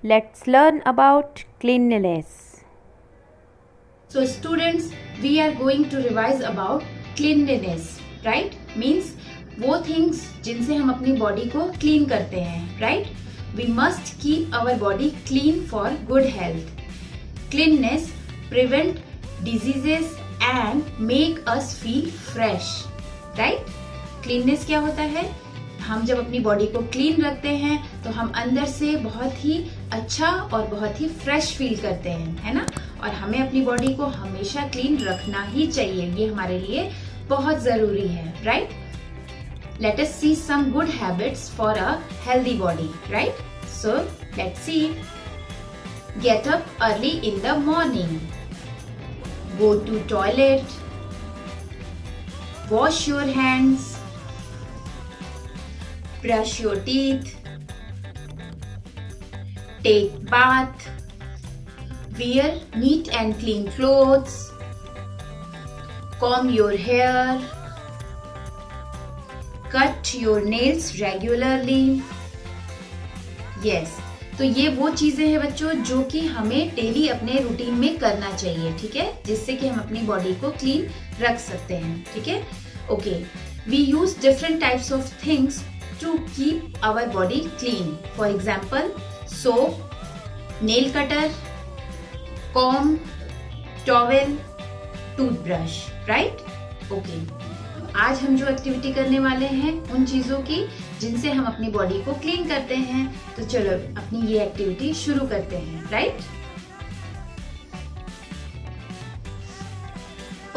Let's learn about cleanliness. So students, we are going to revise about cleanliness, right? Means वो things जिनसे हम अपनी body को clean करते हैं, right? We must keep our body clean for good health. Cleanliness prevent diseases and make us feel fresh, right? Cleanliness क्या होता है? हम जब अपनी बॉडी को क्लीन रखते हैं तो हम अंदर से बहुत ही अच्छा और बहुत ही फ्रेश फील करते हैं, है ना? और हमें अपनी बॉडी को हमेशा क्लीन रखना ही चाहिए, ये हमारे लिए बहुत जरूरी है, right? Let us see some good habits for a healthy body, right? So let's see. Get up early in the morning, go to toilet, wash your hands, brush your teeth, take bath, wear neat and clean clothes, comb your hair, cut your nails regularly. Yes, तो ये वो चीजें हैं बच्चों जो कि हमें daily अपने रूटीन में करना चाहिए, ठीक है, जिससे कि हम अपनी बॉडी को क्लीन रख सकते हैं, ठीक है. Okay, we use different types of things to keep our body clean. For example, soap, nail cutter, comb, towel, toothbrush, right? Okay. आज हम जो एक्टिविटी करने वाले हैं उन चीजों की जिनसे हम अपनी बॉडी को क्लीन करते हैं, तो चलो अपनी ये एक्टिविटी शुरू करते हैं, राइट?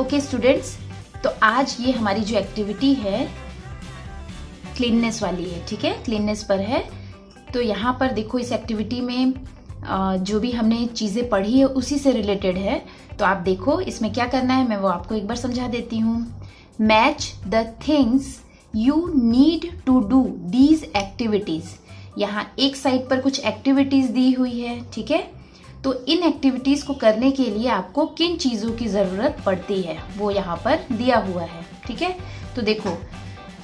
ओके स्टूडेंट्स, तो आज ये हमारी जो एक्टिविटी है क्लीननेस वाली है, ठीक है, क्लीननेस पर है. तो यहाँ पर देखो इस एक्टिविटी में जो भी हमने चीज़ें पढ़ी है उसी से रिलेटेड है. तो आप देखो इसमें क्या करना है, मैं वो आपको एक बार समझा देती हूँ. Match the things you need to do these activities. यहाँ एक साइड पर कुछ एक्टिविटीज दी हुई है, ठीक है. तो इन एक्टिविटीज को करने के लिए आपको किन चीज़ों की ज़रूरत पड़ती है वो यहाँ पर दिया हुआ है, ठीक है. तो देखो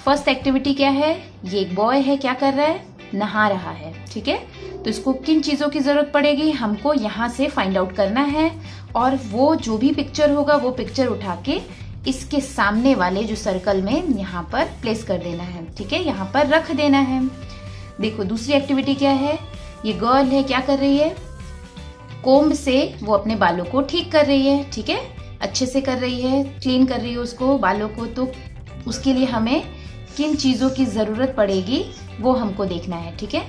फर्स्ट एक्टिविटी क्या है, ये एक बॉय है, क्या कर रहा है, नहा रहा है, ठीक है. तो इसको किन चीजों की जरूरत पड़ेगी हमको यहाँ से फाइंड आउट करना है, और वो जो भी पिक्चर होगा वो पिक्चर उठा के इसके सामने वाले जो सर्कल में यहाँ पर प्लेस कर देना है, ठीक है, यहाँ पर रख देना है. देखो दूसरी एक्टिविटी क्या है, ये गर्ल है, क्या कर रही है, कोम्ब से वो अपने बालों को ठीक कर रही है, ठीक है, अच्छे से कर रही है, क्लीन कर रही है उसको बालों को. तो उसके लिए हमें किन चीज़ों की ज़रूरत पड़ेगी वो हमको देखना है, ठीक है.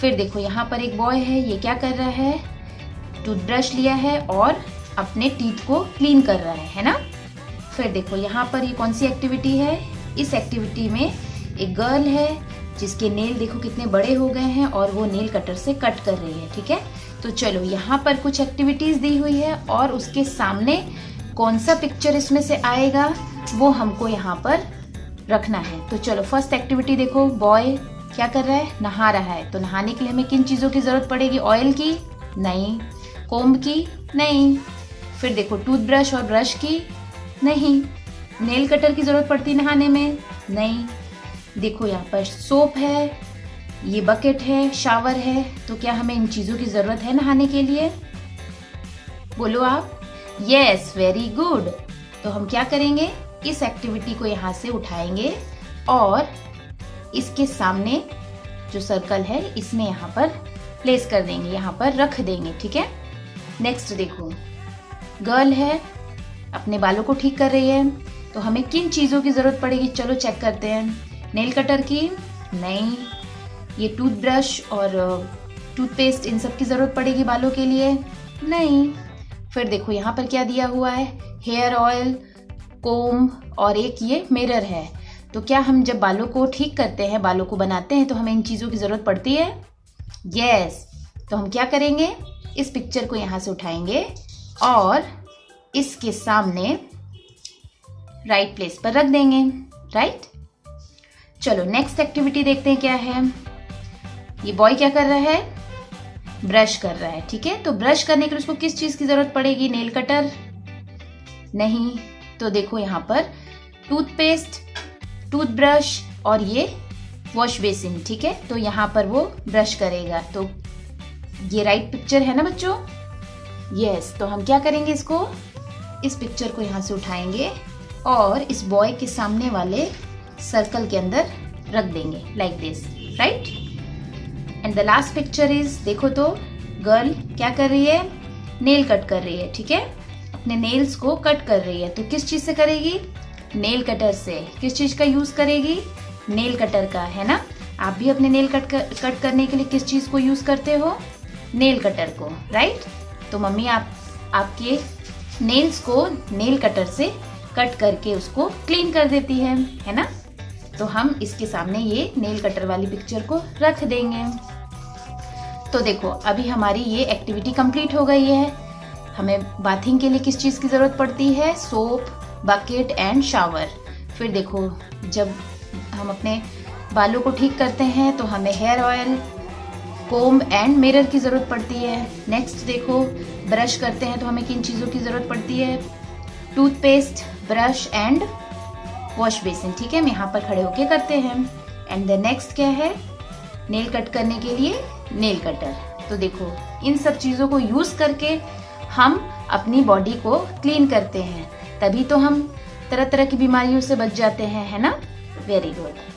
फिर देखो यहाँ पर एक बॉय है, ये क्या कर रहा है, टूथब्रश लिया है और अपने टीथ को क्लीन कर रहा है ना. फिर देखो यहाँ पर ये कौन सी एक्टिविटी है, इस एक्टिविटी में एक गर्ल है जिसके नेल देखो कितने बड़े हो गए हैं और वो नेल कटर से कट कर रही है, ठीक है. तो चलो यहाँ पर कुछ एक्टिविटीज दी हुई है और उसके सामने कौन सा पिक्चर इसमें से आएगा वो हमको यहाँ पर रखना है. तो चलो फर्स्ट एक्टिविटी देखो, बॉय क्या कर रहा है, नहा रहा है. तो नहाने के लिए हमें किन चीज़ों की ज़रूरत पड़ेगी, ऑयल की नहीं, कोम्ब की नहीं, फिर देखो टूथब्रश और ब्रश की नहीं, नेल कटर की ज़रूरत पड़ती नहाने में नहीं. देखो यहाँ पर सोप है, ये बकेट है, शावर है. तो क्या हमें इन चीज़ों की ज़रूरत है नहाने के लिए, बोलो आप. Yes, very good. तो हम क्या करेंगे, इस एक्टिविटी को यहाँ से उठाएंगे और इसके सामने जो सर्कल है इसमें यहाँ पर प्लेस कर देंगे, यहाँ पर रख देंगे, ठीक है. नेक्स्ट देखो, गर्ल है अपने बालों को ठीक कर रही है. तो हमें किन चीज़ों की ज़रूरत पड़ेगी, चलो चेक करते हैं. नेल कटर की नहीं, ये टूथब्रश और टूथपेस्ट इन सब की ज़रूरत पड़ेगी बालों के लिए नहीं. फिर देखो यहाँ पर क्या दिया हुआ है, हेयर ऑयल, कोम्ब और एक ये मिरर है. तो क्या हम जब बालों को ठीक करते हैं, बालों को बनाते हैं, तो हमें इन चीज़ों की ज़रूरत पड़ती है. यस. तो हम क्या करेंगे, इस पिक्चर को यहाँ से उठाएंगे और इसके सामने राइट प्लेस पर रख देंगे, राइट. चलो नेक्स्ट एक्टिविटी देखते हैं क्या है. ये बॉय क्या कर रहा है, ब्रश कर रहा है, ठीक है. तो ब्रश करने के लिए उसको किस चीज़ की ज़रूरत पड़ेगी, नेल कटर नहीं. तो देखो यहाँ पर टूथपेस्ट, टूथब्रश और ये वॉश बेसिन, ठीक है. तो यहाँ पर वो ब्रश करेगा. तो ये राइट पिक्चर है ना बच्चों? यस, तो हम क्या करेंगे, इसको, इस पिक्चर को यहाँ से उठाएंगे और इस बॉय के सामने वाले सर्कल के अंदर रख देंगे like this, right? And the last picture is, देखो तो गर्ल क्या कर रही है, नेल कट कर रही है, ठीक है, अपने नेल्स को कट कर रही है। तो किस चीज से करेगी, नेल कटर से। किस चीज का यूज करेगी, नेल कटर का, है ना? आप भी अपने नेल कट करने के लिए किस चीज को यूज करते हो, नेल कटर को, राइट? तो मम्मी आपके नेल्स को नेल कटर से कट करके उसको क्लीन कर देती है ना? तो हम इसके सामने ये नेल कटर वाली पिक्चर को रख देंगे। तो देखो अभी हमारी ये एक्टिविटी कंप्लीट हो गई है। हमें बाथिंग के लिए किस चीज़ की ज़रूरत पड़ती है, सोप, बकेट एंड शावर। फिर देखो जब हम अपने बालों को ठीक करते हैं तो हमें hair oil, comb and mirror की ज़रूरत पड़ती है। नेक्स्ट देखो ब्रश करते हैं तो हमें किन चीज़ों की ज़रूरत पड़ती है, toothpaste, brush and wash basin, ठीक है, हम यहाँ पर खड़े होके करते हैं। एंड द नेक्स्ट क्या है, नेल कट करने के लिए नेल कटर। तो देखो इन सब चीज़ों को यूज़ करके हम अपनी बॉडी को क्लीन करते हैं, तभी तो हम तरह तरह की बीमारियों से बच जाते हैं, है ना? Very good.